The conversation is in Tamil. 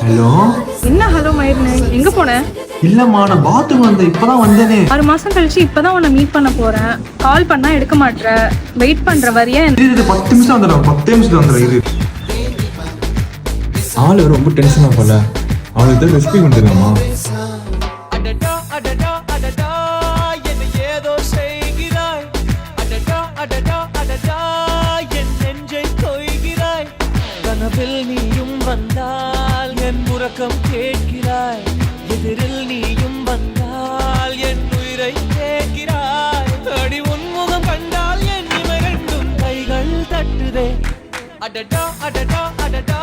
ஹலோ. என்ன ஹலோ மயிர்னு எங்க போன? இல்லம்மா, நான் பாத்ரூம் வந்தேன், இப்பதான் வந்தேனே. 6 மாசம் கழிச்சு இப்பதான் உன்னை மீட் பண்ண போறேன். கால் பண்ணா எடுக்க மாட்ற, வெயிட் பண்ற வரியா? இது 10 நிமிஷம் வந்துடும், 10 நிமிஷத்துல வந்துடும். இது ஆளு ரொம்ப டென்ஷனா போல. அவனுக்கு ரெஸ்பெக்ட் பண்ணிருக்காமா? நீயும் வந்தால் என் உறக்கம் கேட்கிறாய், எதிரில் நீயும் வந்தால் என் உயிரை கேட்கிறாய். அடி உன்முகம் கண்டால் என் இமை ரெண்டும் கைகள் தட்டுதே. அடடா அடடா அடடா